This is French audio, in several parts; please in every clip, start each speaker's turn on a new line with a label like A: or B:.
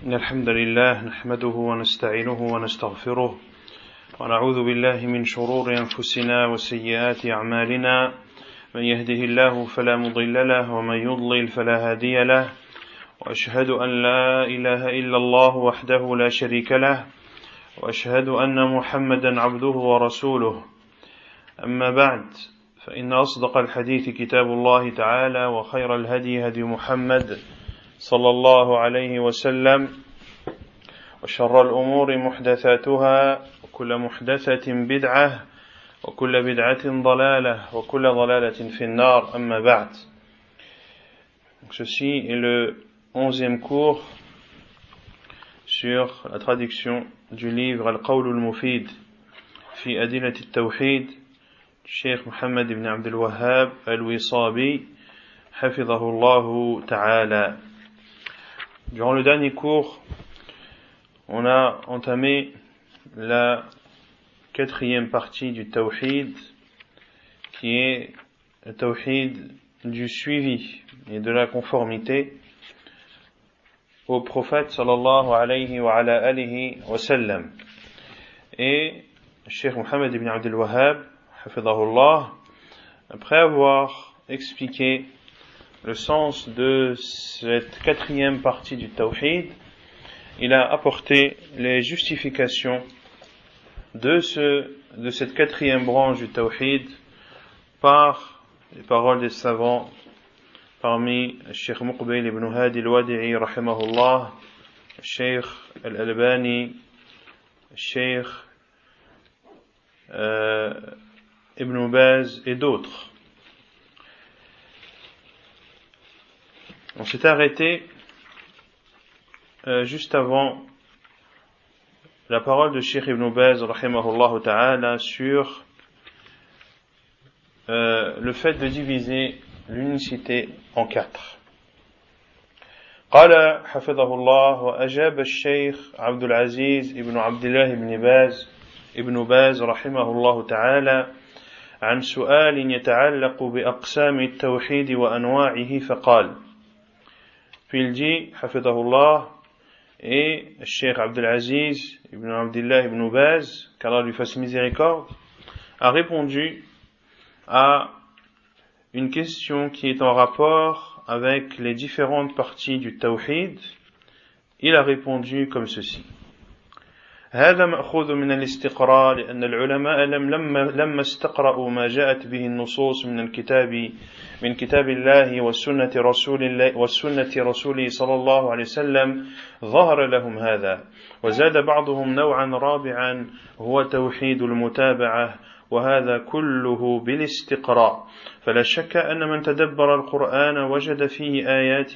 A: إن الحمد لله نحمده ونستعينه ونستغفره ونعوذ بالله من شرور أنفسنا وسيئات أعمالنا من يهده الله فلا مضل له ومن يضلل فلا هادي له وأشهد أن لا إله إلا الله وحده لا شريك له وأشهد أن محمدا عبده ورسوله أما بعد فإن أصدق الحديث كتاب الله تعالى وخير الهدي هدي محمد صلى الله عليه وسلم وشر الأمور محدثاتها وكل محدثة بدعة وكل بدعة ضلالة وكل ضلالة في النار أما بعد. Ceci est le 11e cours sur la traduction du livre Al-Qawl al-Mufid fi Adilat al-Tawhid du Cheikh Mohammed ibn Abdul Wahhab al-Wisabi hafidhahullahu ta'ala. Durant le dernier cours, on a entamé la 4e partie du Tawhid, qui est le Tawhid du suivi et de la conformité au prophète sallallahu alayhi wa ala alihi wa sallam. Et Cheikh Mohammed ibn Abdul Wahhab, hafidhahullah, après avoir expliqué le sens de cette 4e partie du Tawhid, il a apporté les justifications de cette 4e branche du Tawhid par les paroles des savants, parmi Cheikh Muqbil ibn Hadi al-Wadi'i rahimahullah, Cheikh al-Albani, Cheikh Ibn Baz et d'autres. On s'est arrêté juste avant la parole de Cheikh Ibn Baz rahimahullah ta'ala sur le fait de diviser l'unicité en 4. قال حفظه الله وأجاب الشيخ عبد العزيز ابن عبد الله ابن باز رحمه الله تعالى عن سؤال يتعلق بأقسام التوحيد وأنواعه فقال. Puis il dit, hafidhahullah, et Cheikh Abdul Aziz ibn Abdullah ibn Baz, qu'Allah lui fasse miséricorde, a répondu à une question qui est en rapport avec les différentes parties du Tawhid. Il a répondu comme ceci. هذا مأخوذ من الاستقراء لأن العلماء لما استقرأوا ما جاءت به النصوص من كتاب الله والسنة رسوله صلى الله عليه وسلم ظهر لهم هذا وزاد بعضهم نوعا رابعا هو توحيد المتابعة وهذا كله بالاستقراء فلا شك أن من تدبر القرآن وجد فيه آيات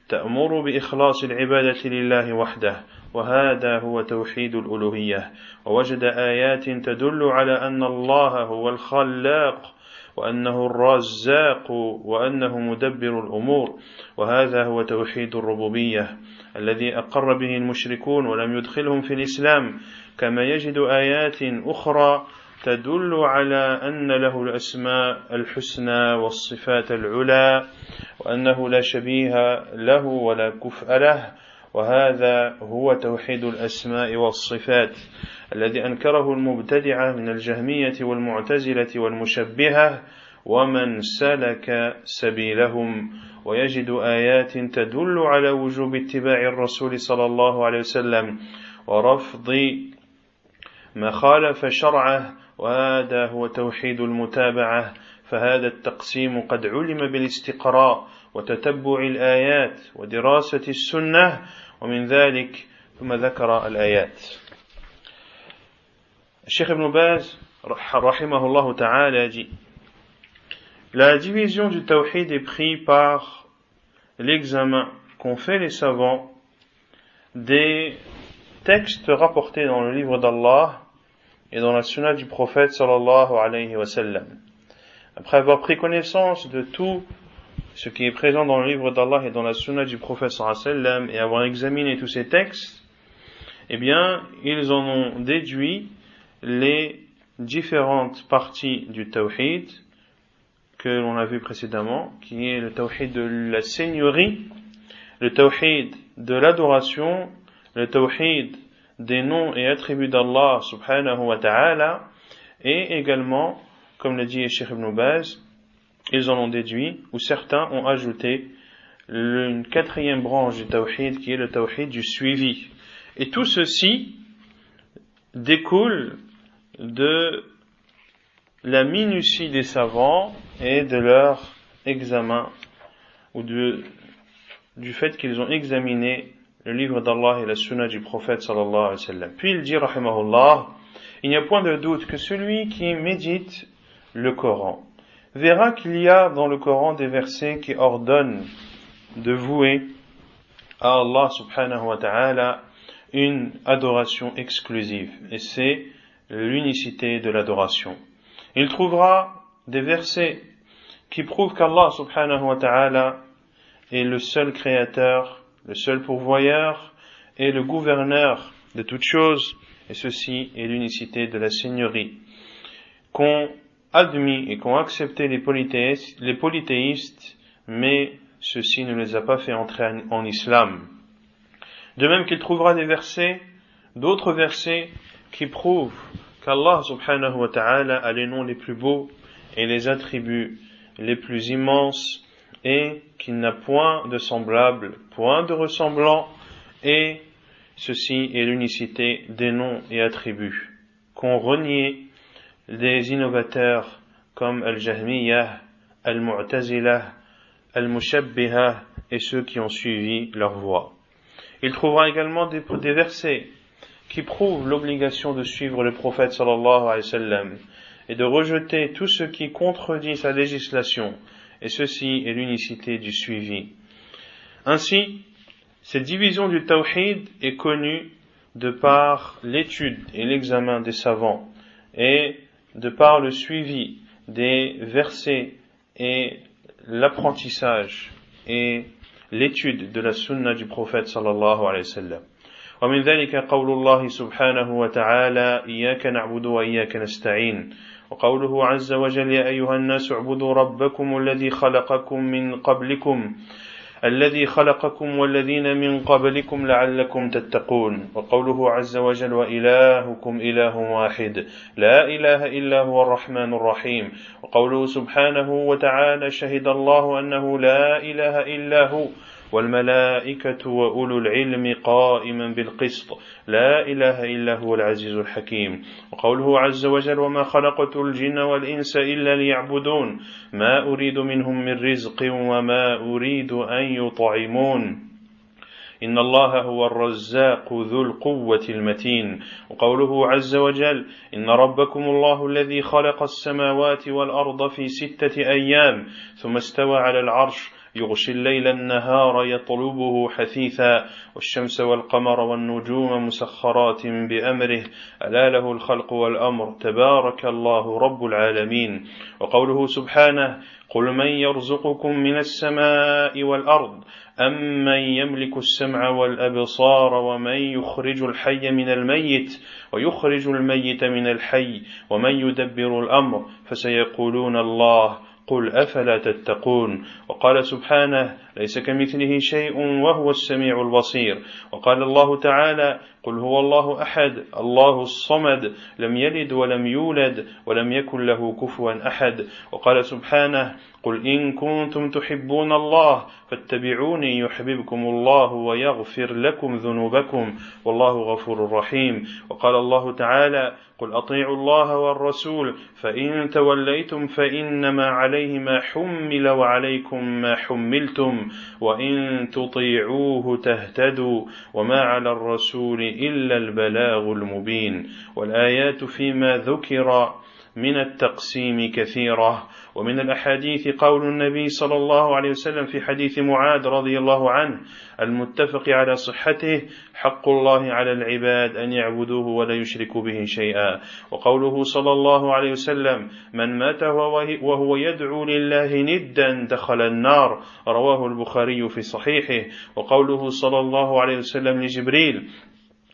A: تأمر بإخلاص العبادة لله وحده وهذا هو توحيد الألوهية ووجد آيات تدل على أن الله هو الخلاق وأنه الرزاق وأنه مدبر الأمور وهذا هو توحيد الربوبية الذي أقر به المشركون ولم يدخلهم في الإسلام كما يجد آيات أخرى تدل على أن له الأسماء الحسنى والصفات العلى وأنه لا شبيه له ولا كفء له وهذا هو توحيد الأسماء والصفات الذي أنكره المبتدعة من الجهمية والمعتزلة والمشبهة ومن سلك سبيلهم ويجد آيات تدل على وجوب اتباع الرسول صلى الله عليه وسلم ورفض ما خالف شرعه وهذا هو توحيد المتابعة فهذا التقسيم قد علم بالاستقراء وتتبع الآيات ودراسة السنة ومن ذلك ثم ذكر الآيات. Cheikh Ibn Baz rahimahullah ta'ala dit: la division du tawhid est prise par l'examen qu'ont fait les savants des textes rapportés dans le livre d'Allah et dans la sunna du prophète sallallahu alayhi wa sallam. Après avoir pris connaissance de tout ce qui est présent dans le livre d'Allah et dans la sunna du prophète sallallahu alayhi wa sallam et avoir examiné tous ces textes, eh bien, ils en ont déduit les différentes parties du tawhid que l'on a vu précédemment, qui est le tawhid de la seigneurie, le tawhid de l'adoration, le tawhid des noms et attributs d'Allah subhanahu wa ta'ala, et également, comme le dit Cheikh Ibn Baz, ils en ont déduit, ou certains ont ajouté une quatrième branche du tawhid qui est le tawhid du suivi. Et tout ceci découle de la minutie des savants et de leur examen, ou du fait qu'ils ont examiné le livre d'Allah et la sunna du prophète sallallahu alayhi wa sallam. Puis il dit, rahimahullah, il n'y a point de doute que celui qui médite le Coran verra qu'il y a dans le Coran des versets qui ordonnent de vouer à Allah subhanahu wa ta'ala une adoration exclusive, et c'est l'unicité de l'adoration. Il trouvera des versets qui prouvent qu'Allah subhanahu wa ta'ala est le seul créateur, le seul pourvoyeur et le gouverneur de toutes choses, et ceci est l'unicité de la seigneurie. Qu'ont admis et qu'ont accepté les polythéistes, mais ceci ne les a pas fait entrer en islam. De même qu'il trouvera d'autres versets qui prouvent qu'Allah subhanahu wa ta'ala a les noms les plus beaux et les attributs les plus immenses, et qu'il n'a point de semblable, point de ressemblant, et ceci est l'unicité des noms et attributs. Qu'ont renié des innovateurs comme Al-Jahmiyah, Al-Mu'tazilah, Al-Mushabbihah et ceux qui ont suivi leur voie. Il trouvera également des versets qui prouvent l'obligation de suivre le prophète sallallahu alayhi wa sallam et de rejeter tout ce qui contredit sa législation, et ceci est l'unicité du suivi. Ainsi, cette division du tawhid est connue de par l'étude et l'examen des savants, et de par le suivi des versets et l'apprentissage et l'étude de la sunna du prophète sallallahu alayhi wa sallam. ومن ذلك قول الله سبحانه وتعالى إياك نعبد وإياك نستعين وقوله عز وجل يا أيها الناس اعبدوا ربكم الذي خلقكم والذين من قبلكم لعلكم تتقون وقوله عز وجل وإلهكم إله واحد لا إله إلا هو الرحمن الرحيم وقوله سبحانه وتعالى شهد الله أنه لا إله إلا هو والملائكة وأولو العلم قائما بالقسط لا إله إلا هو العزيز الحكيم وقوله عز وجل وما خلقت الجن والإنس إلا ليعبدون ما أريد منهم من رزق وما أريد أن يطعمون إن الله هو الرزاق ذو القوة المتين وقوله عز وجل إن ربكم الله الذي خلق السماوات والأرض في 6 أيام ثم استوى على العرش يغشي الليل النهار يطلبه حثيثا والشمس والقمر والنجوم مسخرات بأمره ألا له الخلق والأمر تبارك الله رب العالمين وقوله سبحانه قل من يرزقكم من السماء والأرض أم من يملك السمع والأبصار ومن يخرج الحي من الميت ويخرج الميت من الحي ومن يدبر الأمر فسيقولون الله قل أفلا تتقون وقال سبحانه ليس كمثله شيء وهو السميع البصير وقال الله تعالى قل هو الله أحد الله الصمد لم يلد ولم يولد ولم يكن له كفوا أحد وقال سبحانه قل إن كنتم تحبون الله فاتبعوني يحببكم الله ويغفر لكم ذنوبكم والله غفور رحيم وقال الله تعالى قل أطيعوا الله والرسول فإن توليتم فإنما عليه ما حمل وعليكم ما حملتم وإن تطيعوه تهتدوا وما على الرسول إلا البلاغ المبين والآيات فيما ذكر من التقسيم كثيرة ومن الأحاديث قول النبي صلى الله عليه وسلم في حديث معاذ رضي الله عنه المتفق على صحته حق الله على العباد أن يعبدوه ولا يشركوا به شيئا وقوله صلى الله عليه وسلم من مات وهو يدعو لله ندا دخل النار رواه البخاري في صحيحه وقوله صلى الله عليه وسلم لجبريل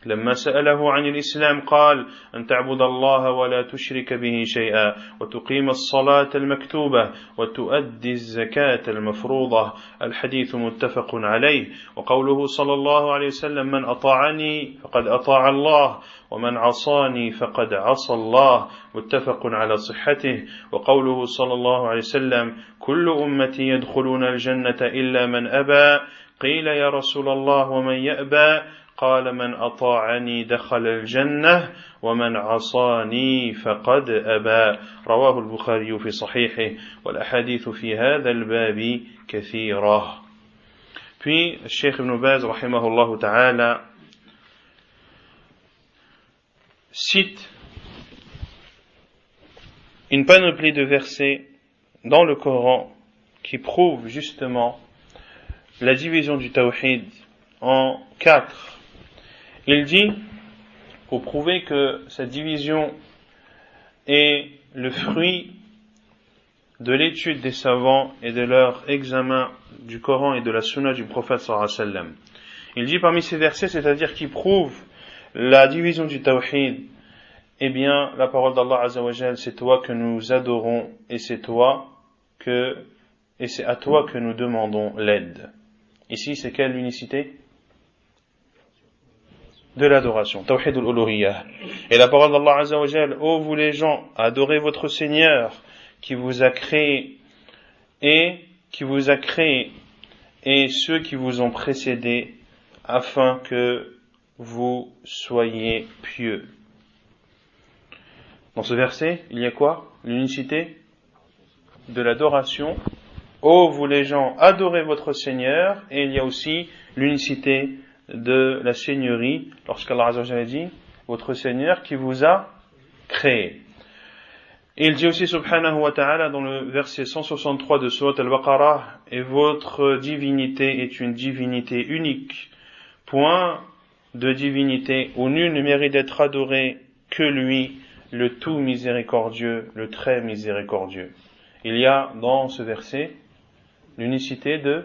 A: لما سأله عن الإسلام قال أن تعبد الله ولا تشرك به شيئا وتقيم الصلاة المكتوبة وتؤدي الزكاة المفروضة. الحديث متفق عليه. وقوله صلى الله عليه وسلم من أطاعني فقد أطاع الله ومن عصاني فقد عصى الله متفق على صحته. وقوله صلى الله عليه وسلم كل أمتي يدخلون الجنة إلا من أبى قيل يا رسول الله ومن يأبى قال من أطاعني دخل الجنة ومن عصاني فقد أبى. رواه البخاري في صحيحه والأحاديث في هذا الباب كثيرة. Puis Cheikh Ibn Baz rahimahullah ta'ala cite une panoplie de versets dans le Coran qui prouvent justement la division du tawhid en 4. Il dit, pour prouver que cette division est le fruit de l'étude des savants et de leur examen du Coran et de la Sunna du prophète sallallahu alayhi wa sallam. Il dit parmi ces versets, c'est-à-dire qui prouvent la division du tawhid, eh bien, la parole d'Allah azza wa jal, c'est toi que nous adorons et c'est à toi que nous demandons l'aide. Ici, c'est quelle unicité? De l'adoration, tawhid al-uluhiyyah. Et la parole d'Allah azza wa jal, ô vous les gens, adorez votre Seigneur qui vous a créé et ceux qui vous ont précédés afin que vous soyez pieux. Dans ce verset, il y a quoi? L'unicité de l'adoration. Ô vous les gens, adorez votre Seigneur, et il y a aussi l'unicité de la seigneurie, lorsqu'Allah Azza wa Jalla dit votre Seigneur qui vous a créé. Et il dit aussi subhanahu wa ta'ala dans le verset 163 de Surat al-Baqarah, et votre divinité est une divinité unique, point de divinité où nul ne mérite d'être adoré que lui, le tout miséricordieux, le très miséricordieux. Il y a dans ce verset l'unicité de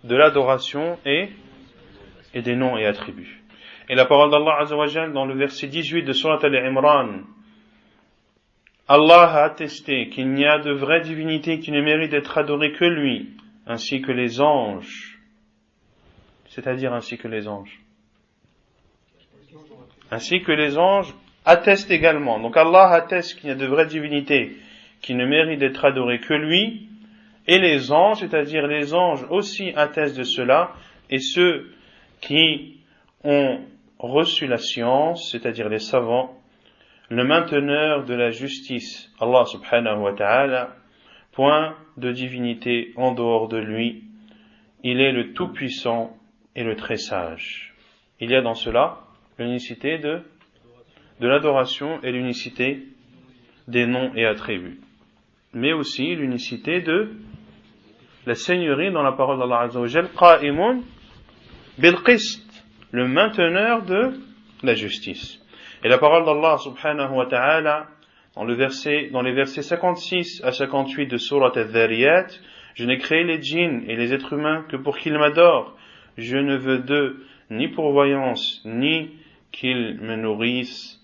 A: l'adoration et des noms et attributs. Et la parole d'Allah Azza wa Jal dans le verset 18 de Surat al-Imran, Allah a attesté qu'il n'y a de vraie divinité qui ne mérite d'être adorée que lui, ainsi que les anges. C'est-à-dire ainsi que les anges. Ainsi que les anges attestent également. Donc Allah atteste qu'il y a de vraies divinités qui ne méritent d'être adorées que lui, et les anges, c'est-à-dire les anges aussi attestent de cela, et ceux qui ont reçu la science, c'est-à-dire les savants, le mainteneur de la justice, Allah subhanahu wa ta'ala, point de divinité en dehors de lui, il est le tout-puissant et le très sage. Il y a dans cela l'unicité de l'adoration et l'unicité des noms et attributs, mais aussi l'unicité de la seigneurie dans la parole d'Allah Azza wa Jal, qa'imun bil qist, le mainteneur de la justice. Et la parole d'Allah subhanahu wa ta'ala dans les versets 56 à 58 de Surat al-Dhariyat, je n'ai créé les djinns et les êtres humains que pour qu'ils m'adorent. Je ne veux d'eux ni pourvoyance ni qu'ils me nourrissent,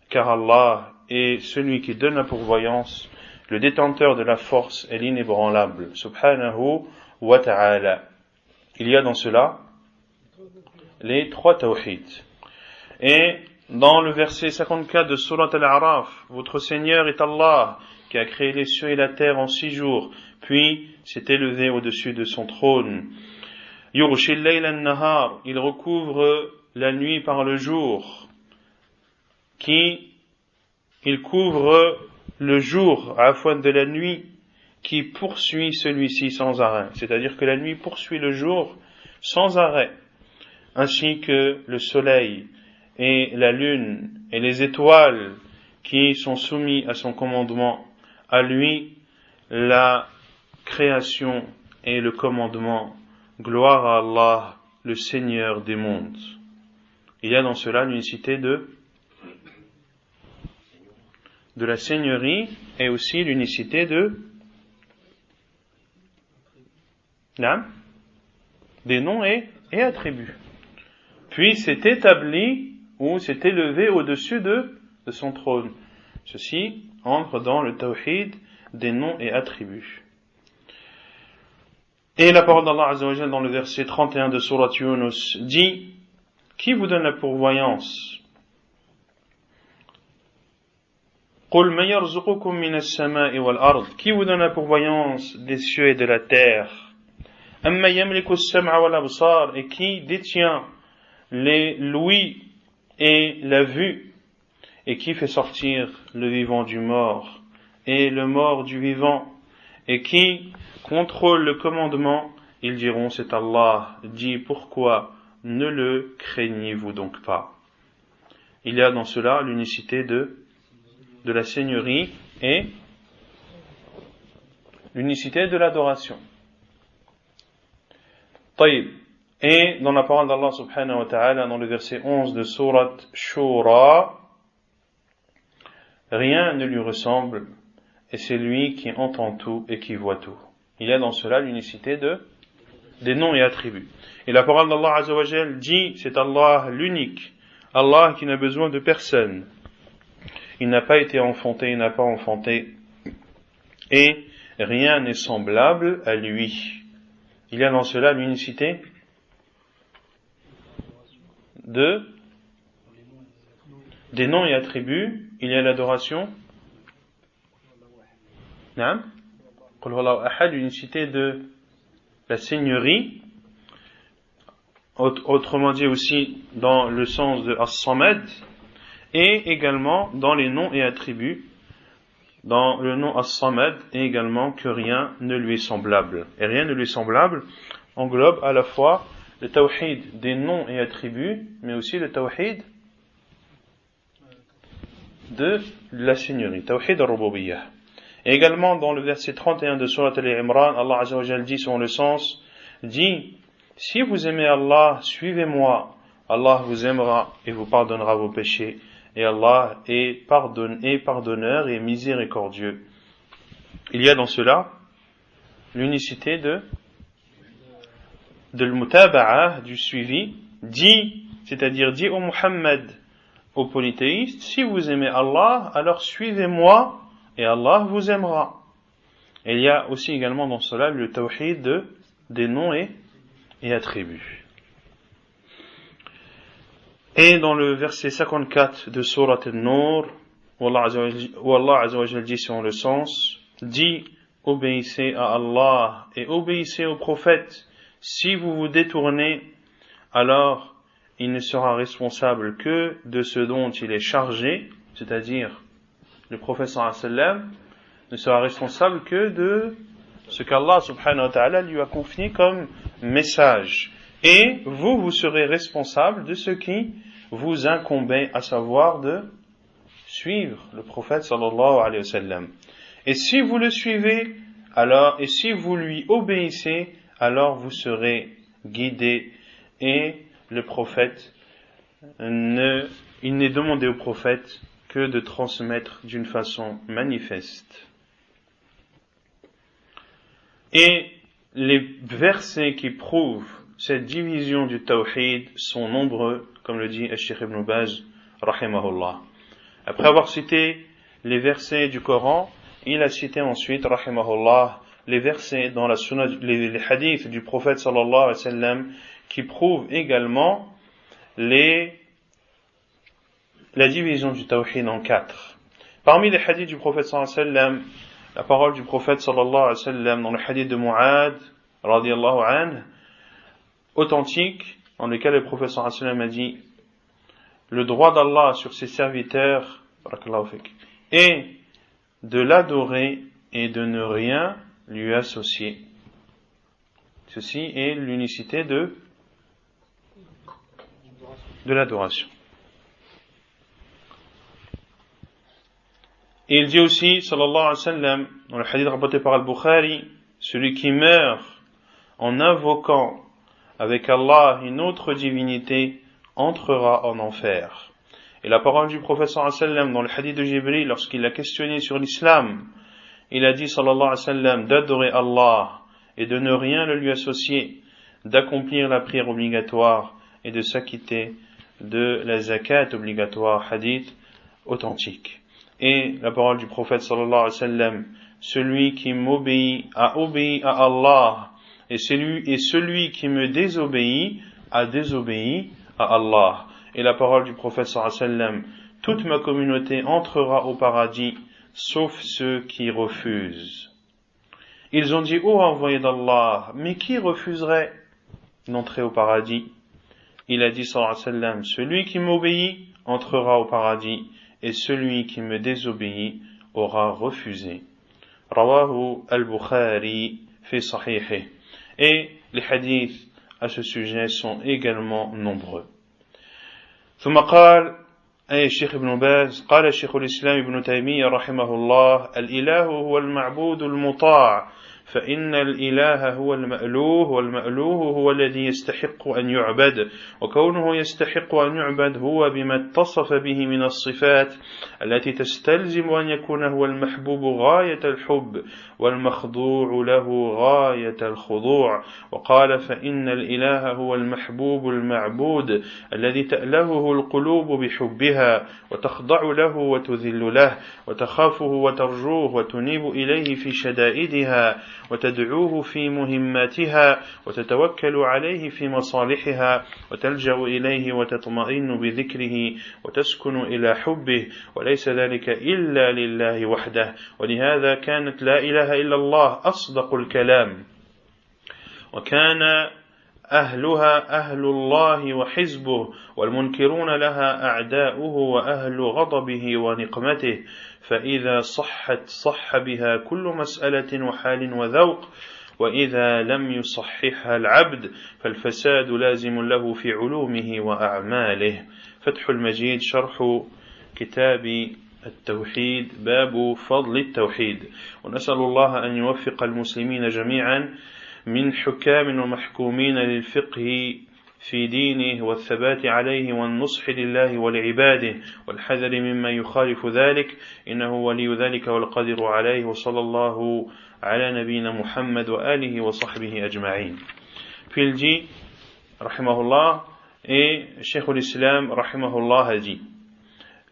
A: car Allah est celui qui donne la pourvoyance, le détenteur de la force et l'inébranlable, subhanahu wa ta'ala. Il y a dans cela les trois tawhids. Et dans le verset 54 de Surat al-A'raf, votre Seigneur est Allah, qui a créé les cieux et la terre en 6 jours, puis s'est élevé au-dessus de son trône. Yughshi al-layla an-nahar, il recouvre la nuit par le jour, il couvre le jour, à la fois de la nuit, qui poursuit celui-ci sans arrêt. C'est-à-dire que la nuit poursuit le jour sans arrêt, ainsi que le soleil et la lune et les étoiles qui sont soumis à son commandement. À lui, la création et le commandement. Gloire à Allah, le Seigneur des mondes. Il y a dans cela l'unicité de la seigneurie et aussi l'unicité des noms et attributs. puis s'est établi ou s'est élevé au-dessus de son trône. Ceci entre dans le tawhid des noms et attributs. Et la parole d'Allah Azza wa Jalla dans le verset 31 de Surat Yunus dit: qui vous donne la pourvoyance? Qul man yarzuqukum min as-sama'i wal ard. Qui vous donne la pourvoyance des cieux et de la terre? Amma yamliku as-sam'a wal absar. Et qui détient les l'ouïe et la vue? Et qui fait sortir le vivant du mort et le mort du vivant? Et qui contrôle le commandement? Ils diront: c'est Allah. Dit: pourquoi ne le craignez-vous donc pas? Il y a dans cela l'unicité de la seigneurie et l'unicité de l'adoration. Taïb. Et dans la parole d'Allah subhanahu wa ta'ala, dans le verset 11 de Surat Shura, rien ne lui ressemble, et c'est lui qui entend tout et qui voit tout. Il y a dans cela l'unicité des noms et attributs. Et la parole d'Allah Azza wa Jal dit: c'est Allah l'unique, Allah qui n'a besoin de personne. Il n'a pas été enfanté, il n'a pas enfanté, et rien n'est semblable à lui. Il y a dans cela l'unicité des noms et attributs. Il y a l'adoration, l'unicité de la seigneurie, autrement dit aussi dans le sens de As-Samad, et également dans les noms et attributs, dans le nom As-Samad, et également que rien ne lui est semblable. Et rien ne lui est semblable englobe à la fois le tawhid des noms et attributs, mais aussi le tawhid de la seigneurie, tawhid al-rububiyyah. Et également dans le verset 31 de Surat Al-Imran, Allah Azza wa Jal dit selon le sens, dit: si vous aimez Allah, suivez-moi, Allah vous aimera et vous pardonnera vos péchés, et Allah est pardonneur et miséricordieux. Il y a dans cela l'unicité de l'mutaba'a, du suivi. C'est-à-dire dit au Muhammad, aux polythéistes: si vous aimez Allah, alors suivez-moi et Allah vous aimera. Et il y a aussi également dans cela le tawhid des noms et attributs. Et dans le verset 54 de Surat An-Nur, où Allah Azza wa Jal dit selon le sens, dit: obéissez à Allah et obéissez au prophète. Si vous vous détournez, alors il ne sera responsable que de ce dont il est chargé, c'est-à-dire le prophète sallallahu alayhi wa sallam ne sera responsable que de ce qu'Allah subhanahu wa ta'ala lui a confié comme message. Et vous serez responsable de ce qui vous incombait, à savoir de suivre le prophète sallallahu alayhi wa sallam. Et si vous le suivez, alors, et si vous lui obéissez, alors vous serez guidés. Et le prophète, il n'est demandé au prophète que de transmettre d'une façon manifeste. Et les versets qui prouvent cette division du tawhid sont nombreux, comme le dit Cheikh Ibn Baz, rahimahullah. Après avoir cité les versets du Coran, il a cité ensuite, rahimahullah, les versets dans la sunna, les hadiths du prophète sallallahu alayhi wa sallam, qui prouvent également la division du tawhid en 4. Parmi les hadiths du prophète sallallahu alayhi wa sallam, la parole du prophète sallallahu alayhi wa sallam dans le hadith de Mu'ad radiyallahu anhu, authentique, dans lequel le prophète sallallahu alayhi wa sallam a dit: le droit d'Allah sur ses serviteurs est de l'adorer et de ne rien lui associer. Ceci est l'unicité de l'adoration. Et il dit aussi, sallallahu alayhi wa sallam, dans le hadith rapporté par Al-Bukhari, celui qui meurt en invoquant avec Allah une autre divinité entrera en enfer. Et la parole du prophète sallallahu alayhi wa sallam dans le hadith de Jibril, lorsqu'il l'a questionné sur l'islam, il a dit sallallahu alayhi wa sallam d'adorer Allah et de ne rien le lui associer, d'accomplir la prière obligatoire et de s'acquitter de la zakat obligatoire, hadith authentique. Et la parole du prophète sallallahu alayhi wa sallam, celui qui m'obéit a obéi à Allah, et celui qui me désobéit a désobéi à Allah. Et la parole du prophète sallallahu alayhi wa sallam, toute ma communauté entrera au paradis, sauf ceux qui refusent. Ils ont dit, ô envoyé d'Allah, mais qui refuserait d'entrer au paradis? Il a dit sallallahu alayhi wa sallam, celui qui m'obéit entrera au paradis, et celui qui me désobéit aura refusé. Rawahu al-Bukhari fi sahihih. Et les hadiths à ce sujet sont également nombreux. ثم قال أي الشيخ ابن باز قال الشيخ الإسلام ابن تيمية رحمه الله الإله هو المعبود المطاع فإن الإله هو المألوه والمألوه هو الذي يستحق أن يعبد وكونه يستحق أن يعبد هو بما اتصف به من الصفات التي تستلزم أن يكون هو المحبوب غاية الحب والمخضوع له غاية الخضوع وقال فإن الإله هو المحبوب المعبود الذي تألهه القلوب بحبها وتخضع له وتذل له وتخافه وترجوه وتنيب إليه في شدائدها وتدعوه في مهماتها وتتوكل عليه في مصالحها وتلجأ إليه وتطمئن بذكره وتسكن إلى حبه وليس ذلك إلا لله وحده ولهذا كانت لا إله إلا الله أصدق الكلام وكان أهلها أهل الله وحزبه والمنكرون لها أعداؤه وأهل غضبه ونقمته فإذا صح بها كل مسألة وحال وذوق وإذا لم يصححها العبد فالفساد لازم له في علومه وأعماله. فتح المجيد شرح كتاب التوحيد باب فضل التوحيد. ونسأل الله أن يوفق المسلمين جميعا من حكام ومحكومين للفقه في دينه والثبات عليه والنصح لله ولعباده والحذر مما يخالف ذلك إنه ولي ذلك والقادر عليه وصلى الله على نبينا محمد وآله وصحبه أجمعين. Puis il dit, rahimahullah, et Cheikh l'Islam, rahimahullah, a dit,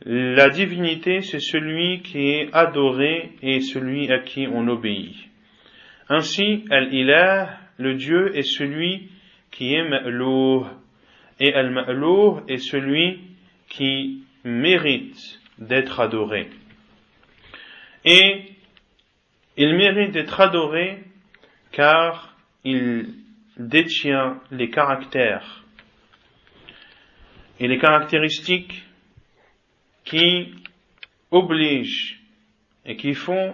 A: la divinité c'est celui qui est adoré et celui à qui on obéit. Ainsi, al-ilah, le Dieu, est celui qui est ma'louh, et al-ma'louh est celui qui mérite d'être adoré. Et il mérite d'être adoré car il détient les caractères et les caractéristiques qui obligent et qui font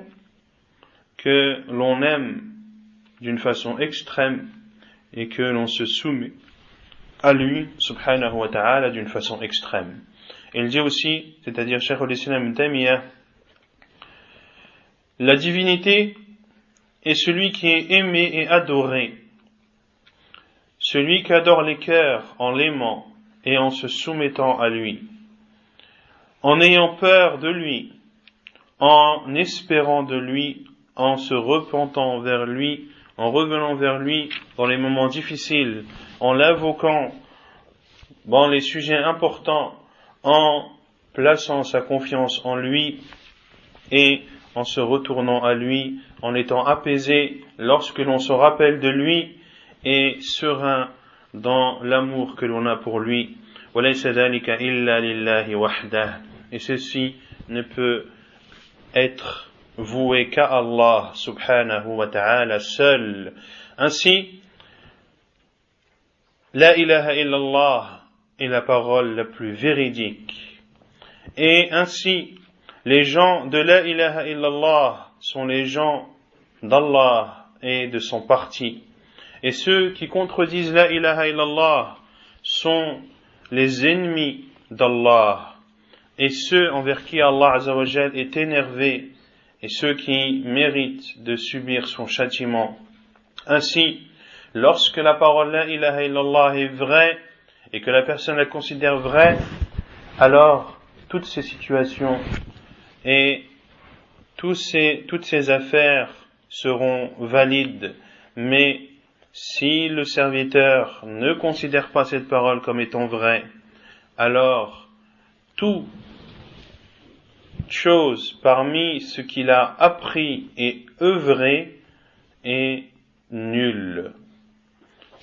A: que l'on aime d'une façon extrême et que l'on se soumet à lui, subhanahu wa ta'ala, d'une façon extrême. Et il dit aussi, c'est-à-dire Cheikh al-Islam ibn Taymiyyah, la divinité est celui qui est aimé et adoré, celui qui adore les cœurs en l'aimant et en se soumettant à lui, en ayant peur de lui, en espérant de lui, en se repentant vers lui, en revenant vers lui dans les moments difficiles, en l'invoquant dans les sujets importants, en plaçant sa confiance en lui et en se retournant à lui, en étant apaisé lorsque l'on se rappelle de lui et serein dans l'amour que l'on a pour lui. وَلَيْسَ ذَلِكَ إِلَّا لِلَّهِ وَحْدَهُ. Et ceci ne peut être voué qu'à Allah subhanahu wa ta'ala seul. Ainsi, la ilaha illallah est la parole la plus véridique. Et ainsi, les gens de la ilaha illallah sont les gens d'Allah et de son parti. Et ceux qui contredisent la ilaha illallah sont les ennemis d'Allah. Et ceux envers qui Allah Azza wa Jal est énervé et ceux qui méritent de subir son châtiment. Ainsi, lorsque la parole la ilaha illallah est vraie et que la personne la considère vraie, alors toutes ces situations et toutes ces affaires seront valides, mais si le serviteur ne considère pas cette parole comme étant vraie, alors toute chose parmi ce qu'il a appris et œuvré est nulle.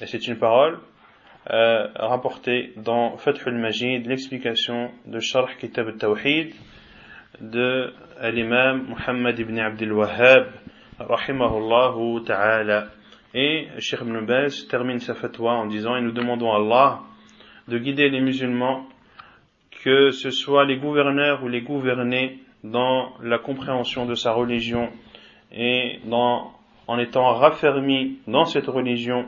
A: Et c'est une parole rapportée dans Fath al-Majid, l'explication de Sharh Kitab al-Tawhid de l'imam Muhammad ibn Abdul Wahhab rahimahullahu ta'ala. Et Cheikh Ibn Baz termine sa fatwa en disant: et nous demandons à Allah de guider les musulmans, que ce soit les gouverneurs ou les gouvernés, dans la compréhension de sa religion et en étant raffermis dans cette religion,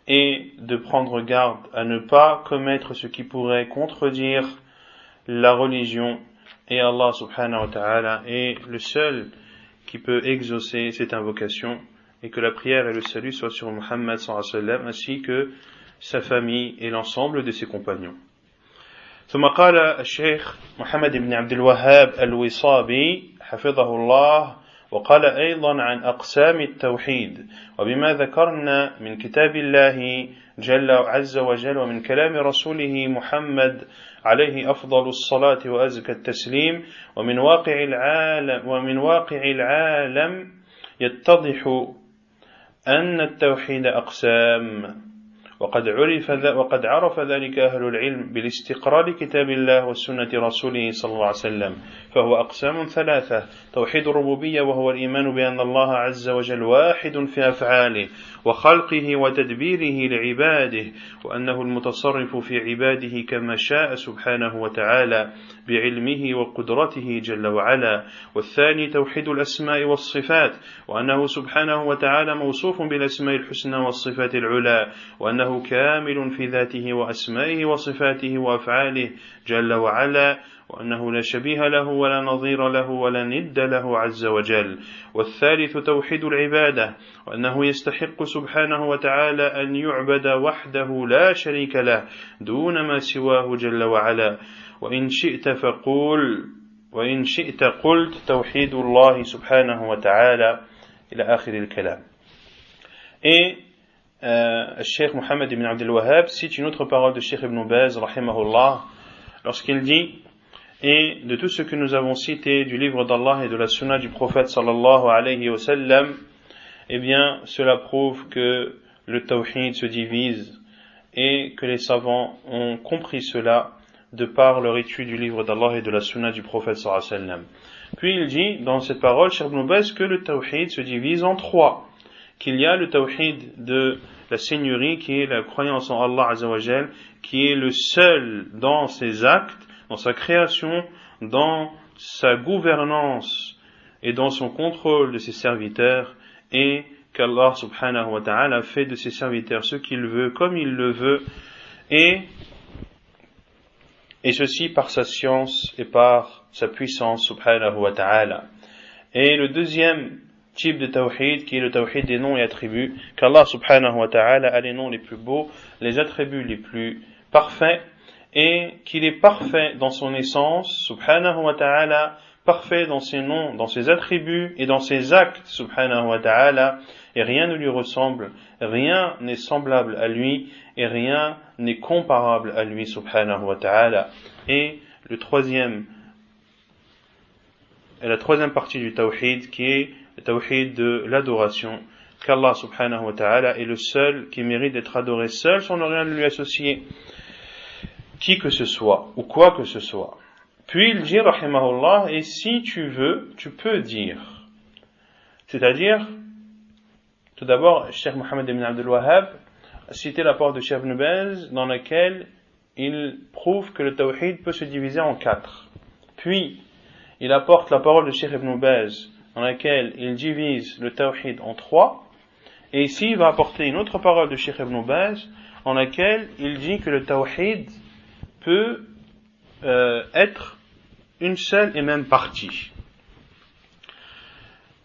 A: et de prendre garde à ne pas commettre ce qui pourrait contredire la religion. Et Allah subhanahu wa ta'ala est le seul qui peut exaucer cette invocation, et que la prière et le salut soient sur Muhammad sallallahu alayhi wa sallam ainsi que sa famille et l'ensemble de ses compagnons. ثم قال الشيخ محمد بن عبد الوهاب الوصابي حفظه الله وقال أيضا عن أقسام التوحيد وبما ذكرنا من كتاب الله جل عز وجل ومن كلام رسوله محمد عليه أفضل الصلاة وأزكى التسليم ومن واقع العالم يتضح أن التوحيد أقسام وقد عرف ذلك أهل العلم بالاستقراء لكتاب الله وسنة رسوله صلى الله عليه وسلم، فهو أقسام ثلاثة: توحيد الربوبية وهو الإيمان بأن الله عز وجل واحد في أفعاله وخلقه وتدبيره لعباده، وأنه المتصرف في عباده كما شاء سبحانه وتعالى بعلمه وقدرته جل وعلا. والثاني توحيد الأسماء والصفات، وأنه سبحانه وتعالى موصوف بالأسماء الحسنى والصفات العلى، وأنه كامل في ذاته وأسمائه وصفاته وأفعاله جل وعلا، وأنه لا شبيه له ولا نظير له ولا ند له عز وجل. والثالث توحيد العبادة، وأنه يستحق سبحانه وتعالى أن يعبد وحده لا شريك له دون ما سواه جل وعلا. وإن شئت قلت توحيد الله سبحانه وتعالى إلى آخر الكلام. Et Cheikh Muhammad ibn Abdul Wahhab cite une autre parole de Cheikh Ibn Baz rahimahullah lorsqu'il dit: et de tout ce que nous avons cité du livre d'Allah et de la sunna du prophète sallallahu alayhi wa sallam, eh bien cela prouve que le tawhid se divise et que les savants ont compris cela de par leur étude du livre d'Allah et de la sunna du prophète sallallahu alayhi wa sallam. Puis il dit dans cette parole, Cheikh Ibn Baz, que le tawhid se divise en trois: qu'il y a le tawhid de la seigneurie, qui est la croyance en Allah Azza wa Jal, qui est le seul dans ses actes, dans sa création, dans sa gouvernance et dans son contrôle de ses serviteurs, et qu'Allah subhanahu wa ta'ala fait de ses serviteurs ce qu'il veut, comme il le veut, et ceci par sa science et par sa puissance subhanahu wa ta'ala. Et le deuxième type de tawhid, qui est le tawhid des noms et attributs, qu'Allah subhanahu wa ta'ala a les noms les plus beaux, les attributs les plus parfaits, et qu'il est parfait dans son essence, subhanahu wa ta'ala, parfait dans ses noms, dans ses attributs et dans ses actes, subhanahu wa ta'ala, et rien ne lui ressemble, rien n'est semblable à lui, et rien n'est comparable à lui, subhanahu wa ta'ala. Et la troisième partie du tawhid, qui est le tawhid de l'adoration, qu'Allah subhanahu wa ta'ala est le seul qui mérite d'être adoré seul, sans ne rien lui associer qui que ce soit, ou quoi que ce soit. Puis il dit, rahimahullah, et si tu veux, tu peux dire. C'est-à-dire, tout d'abord, Cheikh Muhammad ibn Abdul Wahhab a cité la parole de Cheikh Ibn Baz, dans laquelle il prouve que le tawhid peut se diviser en quatre. Puis, il apporte la parole de Cheikh Ibn Baz, dans laquelle il divise le tawhid en trois. Et ici, il va apporter une autre parole de Cheikh Ibn Baz, dans laquelle il dit que le tawhid peut être une seule et même partie.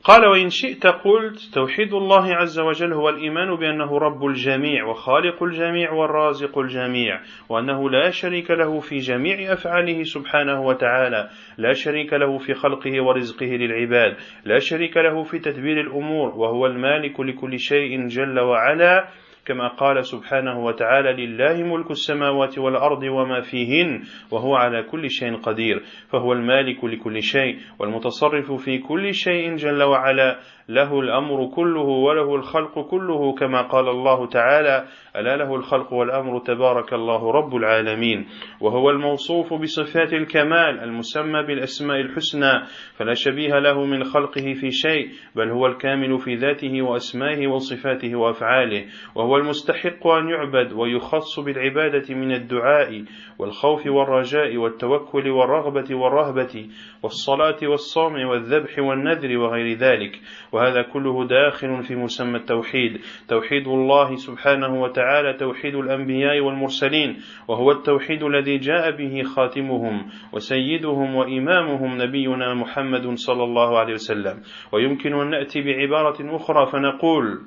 A: قال وإن شئت قلت توحيد الله عز وجل هو الإيمان بأنه رب الجميع وخالق الجميع والرازق الجميع وأنه لا شريك له في جميع أفعاله سبحانه وتعالى لا شريك له في خلقه ورزقه للعباد لا شريك له في تدبير الأمور وهو المالك لكل شيء جل وعلا كما قال سبحانه وتعالى لله ملك السماوات والأرض وما فيهن وهو على كل شيء قدير فهو المالك لكل شيء والمتصرف في كل شيء جل وعلا له الأمر كله وله الخلق كله كما قال الله تعالى ألا له الخلق والأمر تبارك الله رب العالمين وهو الموصوف بصفات الكمال المسمى بالأسماء الحسنى فلا شبيه له من خلقه في شيء بل هو الكامل في ذاته وأسمائه وصفاته وأفعاله وهو المستحق أن يعبد ويخص بالعبادة من الدعاء والخوف والرجاء والتوكل والرغبة والرهبة والصلاة والصوم والذبح والنذر وغير ذلك وهذا كله داخل في مسمى التوحيد توحيد الله سبحانه وتعالى توحيد الأنبياء والمرسلين وهو التوحيد الذي جاء به خاتمهم وسيدهم وإمامهم نبينا محمد صلى الله عليه وسلم ويمكن أن نأتي بعبارة أخرى فنقول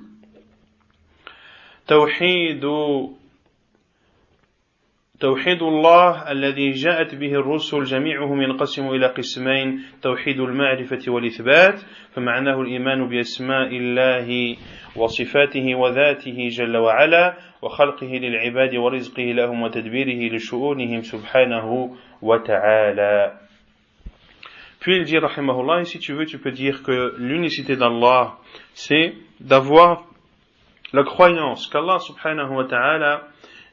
A: توحيد الله الذي جاءت به الرسل جميعهم ينقسم إلى قسمين توحيد المعرفة والإثبات فمعناه الإيمان بأسماء الله وصفاته وذاته جل وعلا وخلقه للعباد ورزقه لهم وتدبيره لشؤونهم سبحانه وتعالى. Puis il dit rahimahullah, et si tu veux tu peux dire que l'unicité d'Allah c'est d'avoir la croyance qu'Allah subhanahu wa ta'ala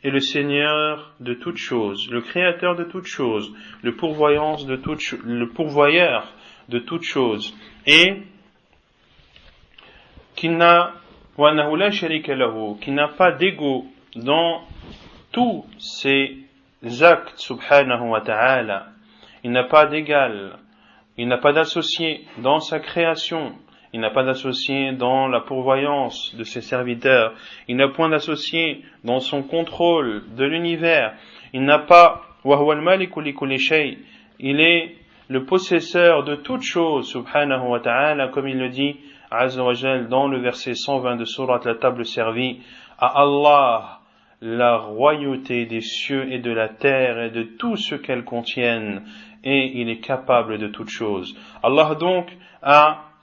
A: est le Seigneur de toutes choses, le Créateur de toutes choses, le pourvoyeur de toutes choses, et qu'il n'a pas d'égo dans tous ses actes, subhanahu wa ta'ala. Il n'a pas d'égal, il n'a pas d'associé dans sa création. Il n'a pas d'associé dans la pourvoyance de ses serviteurs. Il n'a point d'associé dans son contrôle de l'univers. Il n'a pas il est le possesseur de toutes choses, subhanahu wa ta'ala, comme il le dit, azza wa jal, dans le verset 120 de Surat la table servie, à Allah, la royauté des cieux et de la terre et de tout ce qu'elles contiennent, et il est capable de toutes choses. Allah donc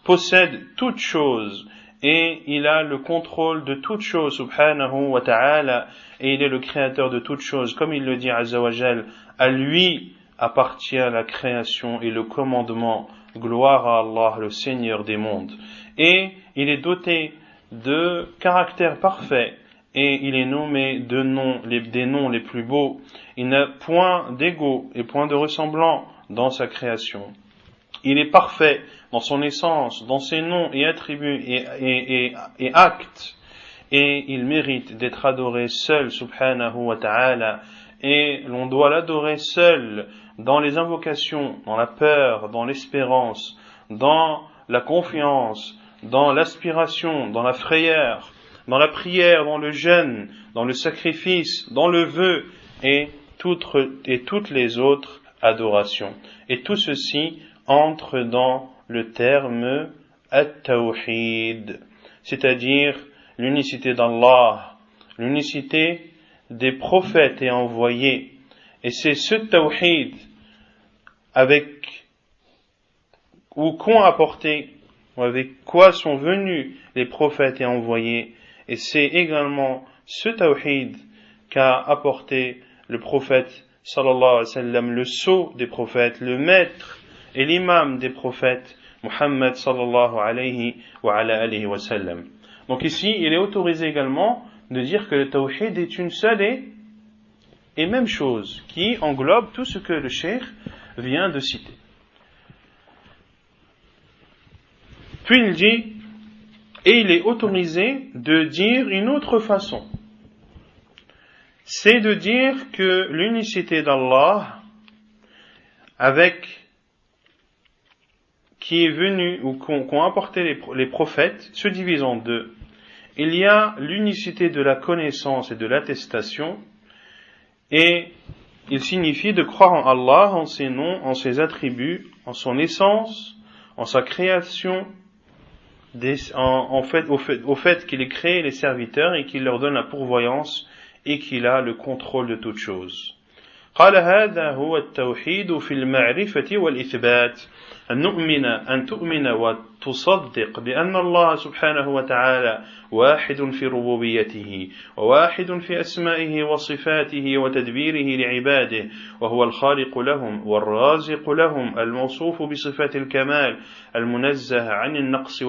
A: possède toutes choses et il a le contrôle de toutes choses subhanahu wa ta'ala et il est le créateur de toutes choses comme il le dit azza wa jal à lui appartient la création et le commandement gloire à Allah le Seigneur des mondes et il est doté de caractères parfaits et il est nommé des noms les plus beaux il n'a point d'égo et point de ressemblant dans sa création. Il est parfait dans son essence, dans ses noms et attributs et actes, et il mérite d'être adoré seul, subhanahu wa ta'ala, et l'on doit l'adorer seul dans les invocations, dans la peur, dans l'espérance, dans la confiance, dans l'aspiration, dans la frayeur, dans la prière, dans le jeûne, dans le sacrifice, dans le vœu, et toutes les autres adorations. Et tout ceci entre dans le terme at-tawhid, c'est-à-dire l'unicité d'Allah, l'unicité des prophètes et envoyés. Et c'est ce tawhid qu'ont apporté, ou avec quoi sont venus les prophètes et envoyés. Et c'est également ce tawhid qu'a apporté le prophète sallallahu alayhi wa sallam, le sceau des prophètes, le maître et l'imam des prophètes, Muhammad sallallahu alayhi wa wa sallam. Donc ici, il est autorisé également de dire que le tawhid est une seule et même chose, qui englobe tout ce que le cheikh vient de citer. Puis il dit, et il est autorisé de dire une autre façon. C'est de dire que l'unicité d'Allah, qui est venu ou qu'ont apporté les prophètes se divise en deux. Il y a l'unicité de la connaissance et de l'attestation et il signifie de croire en Allah, en ses noms, en ses attributs, en son essence, en sa création au fait qu'il ait créé les serviteurs et qu'il leur donne la pourvoyance et qu'il a le contrôle de toutes choses. قال هذا هو التوحيد في المعرفة والإثبات أن تؤمن وتصدق بأن الله سبحانه وتعالى واحد في ربوبيته وواحد في أسمائه وصفاته وتدبيره لعباده وهو الخالق لهم والرازق لهم الموصوف بصفات الكمال المنزه عن النقص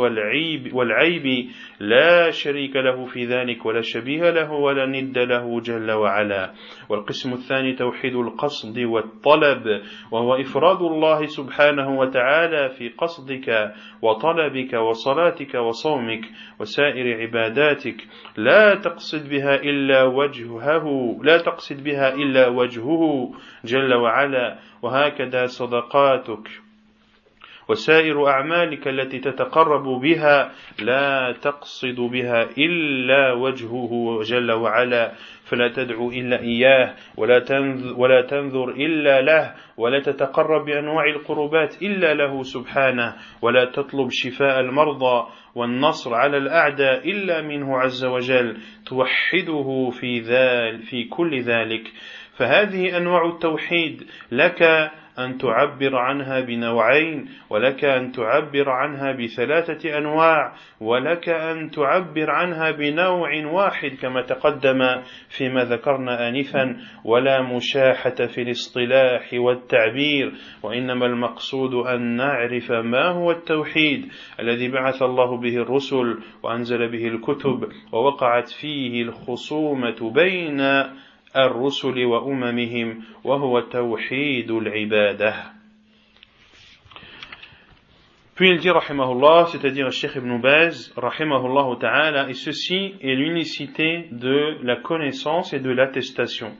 A: والعيب لا شريك له في ذلك ولا شبيه له ولا ند له جل وعلا. والقسم الثاني توحيد القصد والطلب وهو إفراد الله سبحانه وتعالى في قصدك وطلبك وصلاتك وصومك وسائر عباداتك لا تقصد بها إلا وجهه جل وعلا. وهكذا صدقاتك وسائر أعمالك التي تتقرب بها لا تقصد بها إلا وجهه جل وعلا فلا تدعو إلا إياه ولا تنذر إلا له ولا تتقرب بأنواع القربات إلا له سبحانه ولا تطلب شفاء المرضى والنصر على الأعداء إلا منه عز وجل توحده في كل ذلك. فهذه أنواع التوحيد لك أن تعبر عنها بنوعين ولك أن تعبر عنها بثلاثة أنواع ولك أن تعبر عنها بنوع واحد كما تقدم فيما ذكرنا آنفا ولا مشاحة في الاصطلاح والتعبير وإنما المقصود أن نعرف ما هو التوحيد الذي بعث الله به الرسل وأنزل به الكتب ووقعت فيه الخصومة بين الرسل وأممهم وهو توحيد العبادة. Puis il dit rahimahullah, c'est-à-dire le Cheikh Ibn Baz rahimahullah ta'ala, et ceci est l'unicité de la connaissance et de l'attestation,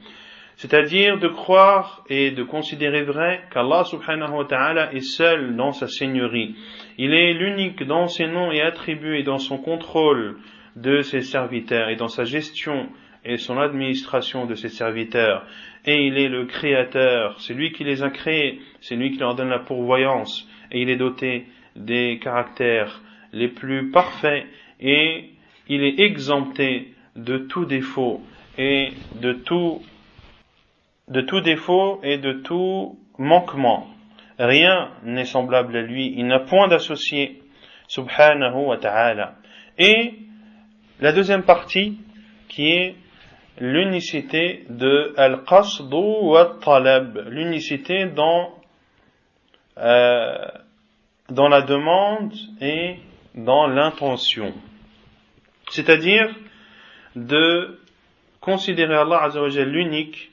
A: c'est-à-dire de croire et de considérer vrai qu'Allah subhanahu wa ta'ala est seul dans sa seigneurie, il est l'unique dans ses noms et attributs et dans son contrôle de ses serviteurs et dans sa gestion et son administration de ses serviteurs, et il est le créateur, c'est lui qui les a créés, c'est lui qui leur donne la pourvoyance, et il est doté des caractères les plus parfaits, et il est exempté de tout défaut, et de tout défaut et de tout manquement. Rien n'est semblable à lui, il n'a point d'associé, subhanahu wa ta'ala. Et la deuxième partie, qui est l'unicité de al-qasd wa talab, l'unicité dans la demande et dans l'intention, c'est-à-dire de considérer Allah Azza wa Jal l'unique,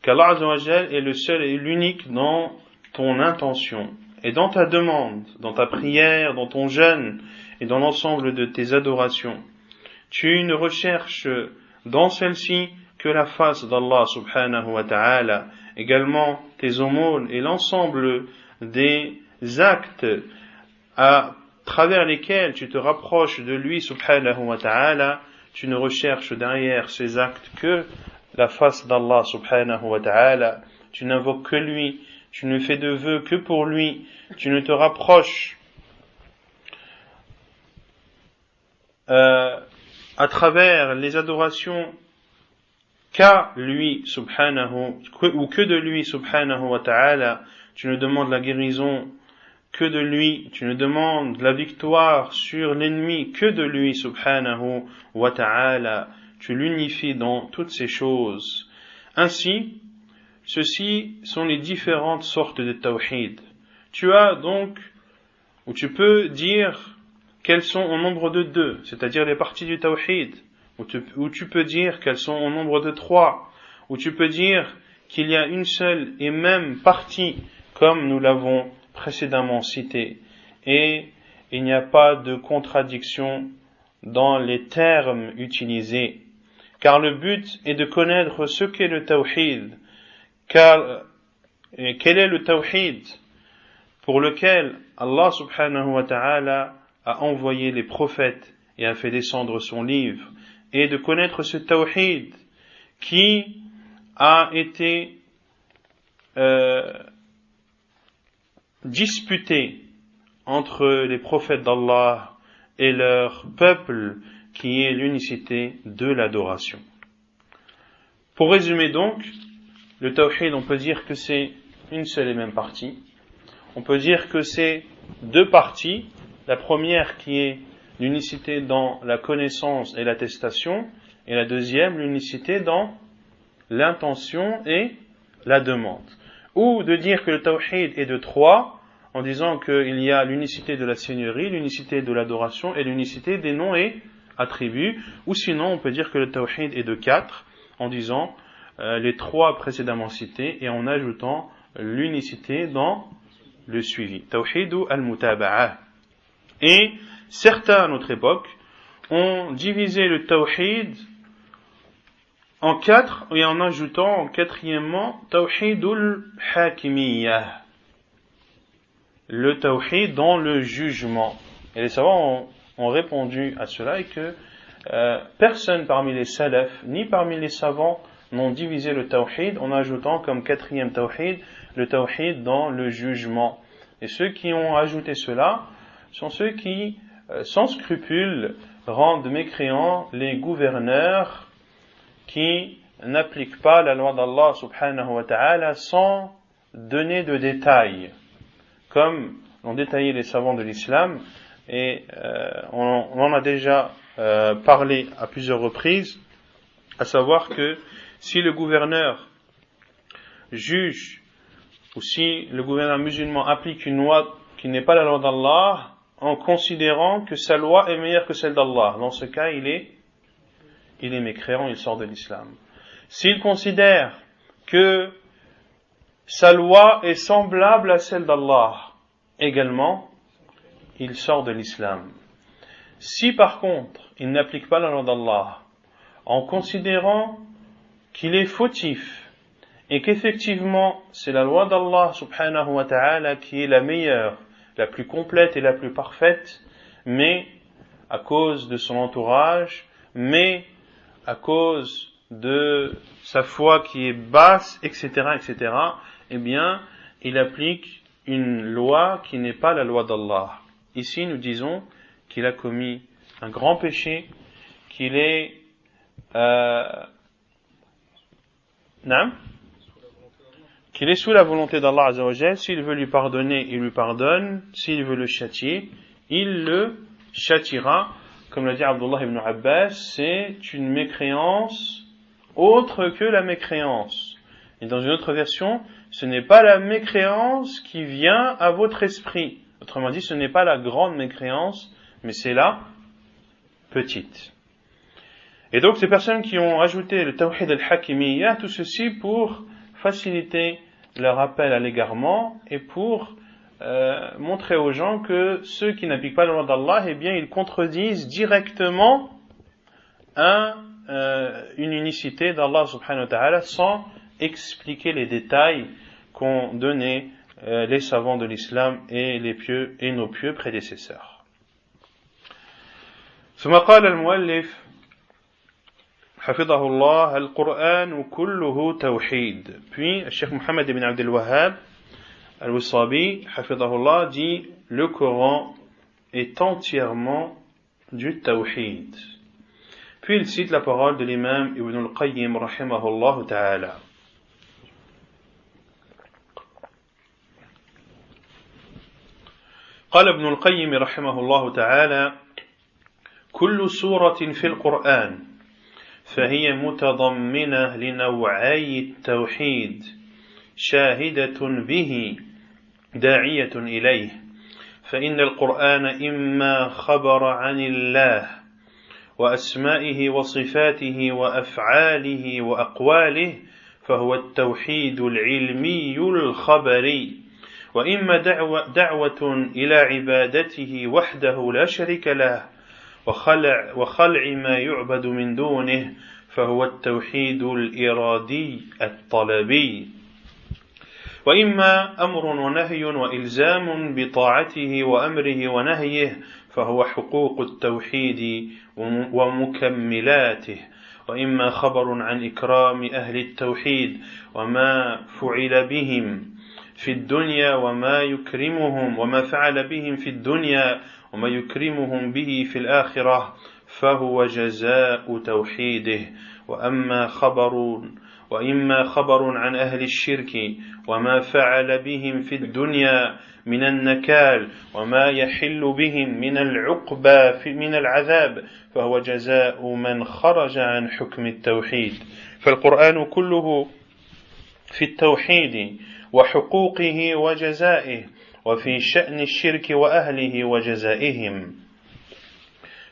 A: qu'Allah Azza wa Jal est le seul et l'unique dans ton intention et dans ta demande, dans ta prière, dans ton jeûne et dans l'ensemble de tes adorations. Tu ne recherches dans celle-ci que la face d'Allah subhanahu wa ta'ala, également tes aumônes et l'ensemble des actes à travers lesquels tu te rapproches de lui subhanahu wa ta'ala, tu ne recherches derrière ces actes que la face d'Allah subhanahu wa ta'ala, tu n'invoques que lui, tu ne fais de vœux que pour lui, tu ne te rapproches à travers les adorations qu'à lui subhanahu, ou que de lui subhanahu wa ta'ala, tu ne demandes la guérison que de lui, tu ne demandes la victoire sur l'ennemi que de lui subhanahu wa ta'ala, tu l'unifies dans toutes ces choses. Ainsi, ceci sont les différentes sortes de tawhid. Tu as donc, ou tu peux dire qu'elles sont au nombre de 2, c'est-à-dire les parties du tawhid, ou tu peux dire qu'elles sont au nombre de 3, ou tu peux dire qu'il y a une seule et même partie, comme nous l'avons précédemment cité, et il n'y a pas de contradiction dans les termes utilisés, car le but est de connaître ce qu'est le tawhid, car quel est le tawhid pour lequel Allah subhanahu wa ta'ala a envoyé les prophètes et a fait descendre son livre, et de connaître ce tawhid qui a été disputé entre les prophètes d'Allah et leur peuple, qui est l'unicité de l'adoration. Pour résumer donc, le tawhid, on peut dire que c'est une seule et même partie. On peut dire que c'est deux parties. La première qui est l'unicité dans la connaissance et l'attestation, et la deuxième, l'unicité dans l'intention et la demande. Ou de dire que le tawhid est de trois, en disant qu'il y a l'unicité de la seigneurie, l'unicité de l'adoration et l'unicité des noms et attributs. Ou sinon, on peut dire que le tawhid est de quatre, en disant les trois précédemment cités et en ajoutant l'unicité dans le suivi. Tawhid ou al-mutaba'a. Et certains à notre époque ont divisé le tawhid en quatre et en ajoutant quatrièmement tawhidul hakimiyyah, le tawhid dans le jugement. Et les savants ont répondu à cela et que personne parmi les salafs ni parmi les savants n'ont divisé le tawhid en ajoutant comme quatrième tawhid le tawhid dans le jugement. Et ceux qui ont ajouté cela sont ceux qui, sans scrupule, rendent mécréants les gouverneurs qui n'appliquent pas la loi d'Allah subhanahu wa ta'ala sans donner de détails, comme l'ont détaillé les savants de l'islam, et on en a déjà parlé à plusieurs reprises, à savoir que si le gouverneur juge, ou si le gouverneur musulman applique une loi qui n'est pas la loi d'Allah, en considérant que sa loi est meilleure que celle d'Allah, dans ce cas il est mécréant, il sort de l'islam. S'il considère que sa loi est semblable à celle d'Allah, également, il sort de l'islam. Si par contre, il n'applique pas la loi d'Allah, en considérant qu'il est fautif, et qu'effectivement, c'est la loi d'Allah subhanahu wa ta'ala qui est la meilleure, la plus complète et la plus parfaite, mais à cause de son entourage, mais à cause de sa foi qui est basse, etc., eh bien, il applique une loi qui n'est pas la loi d'Allah. Ici, nous disons qu'il a commis un grand péché, qu'il est qu'il est sous la volonté d'Allah Azza wa Jal. S'il veut lui pardonner, il lui pardonne. S'il veut le châtier, il le châtiera. Comme l'a dit Abdullah ibn Abbas, c'est une mécréance autre que la mécréance. Et dans une autre version, ce n'est pas la mécréance qui vient à votre esprit. Autrement dit, ce n'est pas la grande mécréance, mais c'est la petite. Et donc, ces personnes qui ont ajouté le tawhid al-hakimiyyah, tout ceci pour faciliter leur appel à l'égarement et pour montrer aux gens que ceux qui n'appliquent pas la loi d'Allah, eh bien, ils contredisent directement une unicité d'Allah subhanahu wa ta'ala sans expliquer les détails qu'ont donné les savants de l'islam et les pieux et nos pieux prédécesseurs. ثم قال المؤلف حفظه الله القرآن كله توحيد. Puis Cheikh Mohammed ibn Abdel Wahhab al-Wasabi حفظه الله dit le Coran est entièrement du tawhid. Puis il cite la parole de l'imam Ibn al-Qayyim rahimahullah ta'ala. قال ابن القيم رحمه الله تعالى كل سورة في القرآن فهي متضمنة لنوعي التوحيد شاهدة به داعية إليه فإن القرآن إما خبر عن الله وأسمائه وصفاته وأفعاله وأقواله فهو التوحيد العلمي الخبري وإما دعوة إلى عبادته وحده لا شريك له وخلع ما يعبد من دونه فهو التوحيد الإرادي الطلبي وإما أمر ونهي وإلزام بطاعته وأمره ونهيه فهو حقوق التوحيد ومكملاته وإما خبر عن إكرام أهل التوحيد وما فعل بهم في الدنيا وما فعل بهم في الدنيا وما يكرمهم به في الآخرة فهو جزاء توحيده وإما خبر عن أهل الشرك وما فعل بهم في الدنيا من النكال وما يحل بهم من العقبى من العذاب فهو جزاء من خرج عن حكم التوحيد. فالقرآن كله في التوحيد وحقوقه وجزائه وفي شأن الشرك وأهله وجزائهم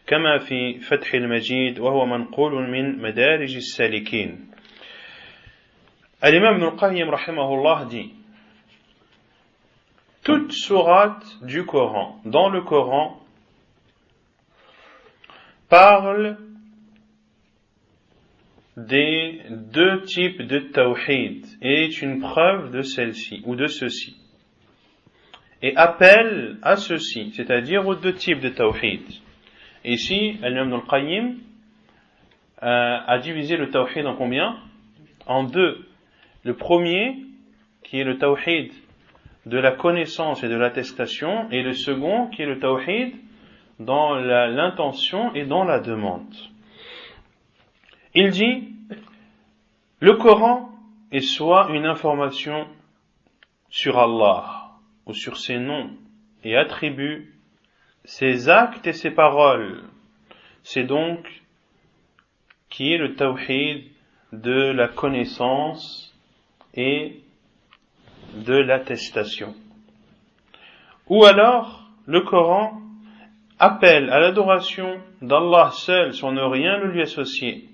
A: كما في فتح المجيد وهو منقول من مدارج السالكين. L'imam Ibn al-Qayyim rahimahullah dit: toute sourate du Coran, dans le Coran, parle des deux types de tawhid et est une preuve de celle-ci ou de ceci et appelle à ceci, c'est-à-dire aux deux types de tawhid. Ici, l'imam Ibn al-Qayyim a divisé le tawhid en combien? En deux. Le premier, qui est le tawhid de la connaissance et de l'attestation, et le second, qui est le tawhid dans l'intention et dans la demande. Il dit, le Coran est soit une information sur Allah, ou sur ses noms et attributs, ses actes et ses paroles. C'est donc qui est le tawhid de la connaissance et de l'attestation. Ou alors, le Coran appelle à l'adoration d'Allah seul sans ne rien lui associer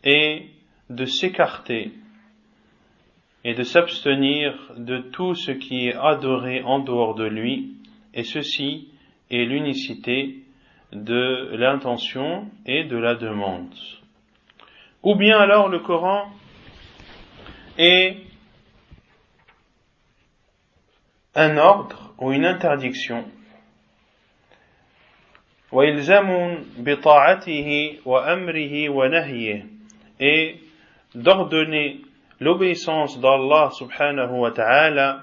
A: et de s'écarter et de s'abstenir de tout ce qui est adoré en dehors de lui, et ceci est l'unicité de l'intention et de la demande. Ou bien alors le Coran est un ordre ou une interdiction وإلزام بطاعته وأمره ونهيه et d'ordonner l'obéissance d'Allah subhanahu wa ta'ala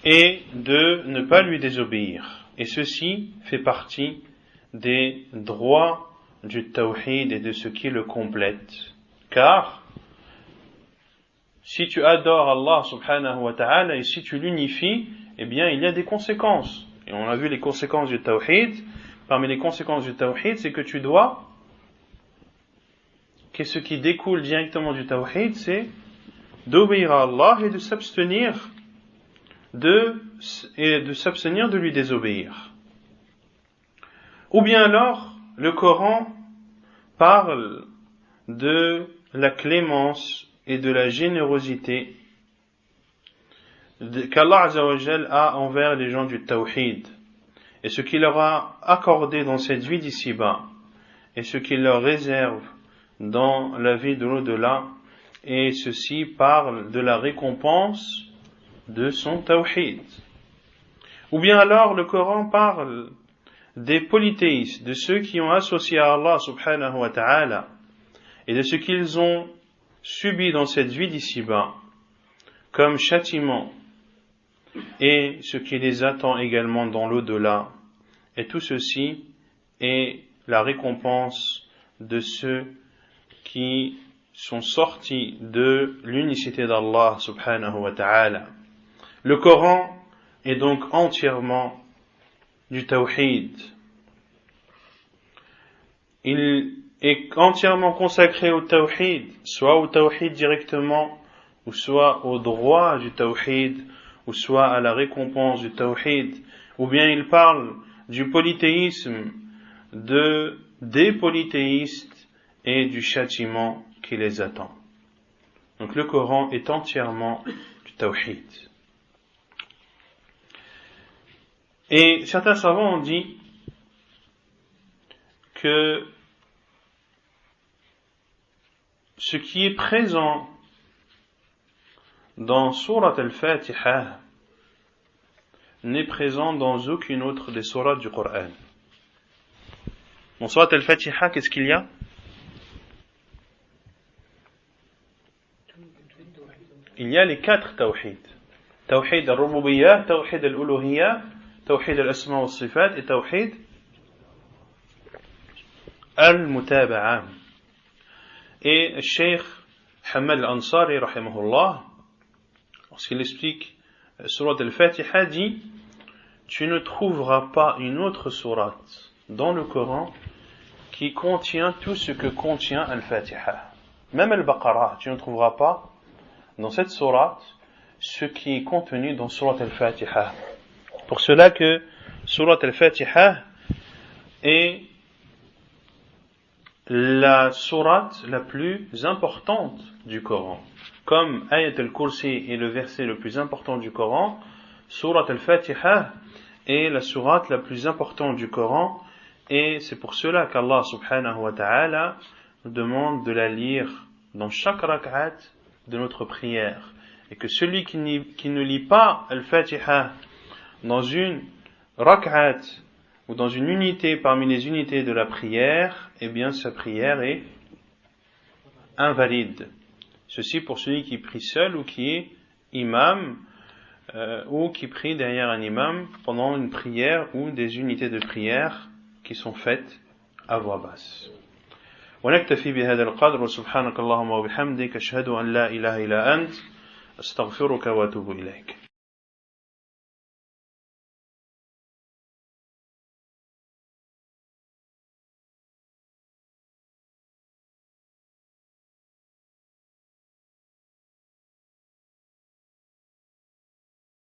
A: et de ne pas lui désobéir. Et ceci fait partie des droits du tawhid et de ce qui le complète. Car si tu adores Allah subhanahu wa ta'ala et si tu l'unifies, eh bien il y a des conséquences. Et on a vu les conséquences du tawhid. Parmi les conséquences du tawhid, c'est que tu dois, que ce qui découle directement du tawhid, c'est d'obéir à Allah et de s'abstenir de lui désobéir. Ou bien alors, le Coran parle de la clémence et de la générosité qu'Allah Azza wa Jal a envers les gens du tawhid, et ce qu'il leur a accordé dans cette vie d'ici-bas, et ce qu'il leur réserve dans la vie de l'au-delà, et ceci parle de la récompense de son tawhid. Ou bien alors le Coran parle des polythéistes, de ceux qui ont associé à Allah subhanahu wa ta'ala, et de ce qu'ils ont subi dans cette vie d'ici-bas, comme châtiment, et ce qui les attend également dans l'au-delà. Et tout ceci est la récompense de ceux qui sont sortis de l'unicité d'Allah subhanahu wa ta'ala. Le Coran est donc entièrement du tawhid. Il est entièrement consacré au tawhid, soit au tawhid directement, ou soit au droit du tawhid, ou soit à la récompense du tawhid, ou bien il parle du polythéisme, des polythéistes et du châtiment qui les attend. Donc le Coran est entièrement du tawhid. Et certains savants ont dit que ce qui est présent dans Surat al-Fatiha n'est présent dans aucune autre des sourates du Coran. Dans Surat al-Fatiha, qu'est-ce qu'il y a? Il y a les 4 tawhid. Tawhid al-rububiyyah, tawhid al-uluhiyyah, tawhid al-asma wa sifat et tawhid al-mutaba'a. Et le Cheikh Hamad al-Ansari, rahimahullah, lorsqu'il explique Surat al-Fatiha, dit: tu ne trouveras pas une autre sourate dans le Coran qui contient tout ce que contient al-Fatiha. Même al-Baqarah, tu ne trouveras pas dans cette sourate ce qui est contenu dans Surat al-Fatiha. Pour cela que Surat al-Fatiha est la sourate la plus importante du Coran. Comme Ayat al-Kursi est le verset le plus important du Coran, Surat al-Fatiha est la sourate la plus importante du Coran, et c'est pour cela qu'Allah subhanahu wa ta'ala nous demande de la lire dans chaque rak'at de notre prière, et que celui qui ne lit pas al-Fatiha dans une rak'at ou dans une unité parmi les unités de la prière, eh bien sa prière est invalide. Ceci pour celui qui prie seul ou qui est imam, ou qui prie derrière un imam pendant une prière ou des unités de prière qui sont faites à voix basse. ونكتفي بهذا القدر وسبحانك اللهم وبحمدك أشهد أن لا إله إلا أنت أستغفرك وأتوب إليك.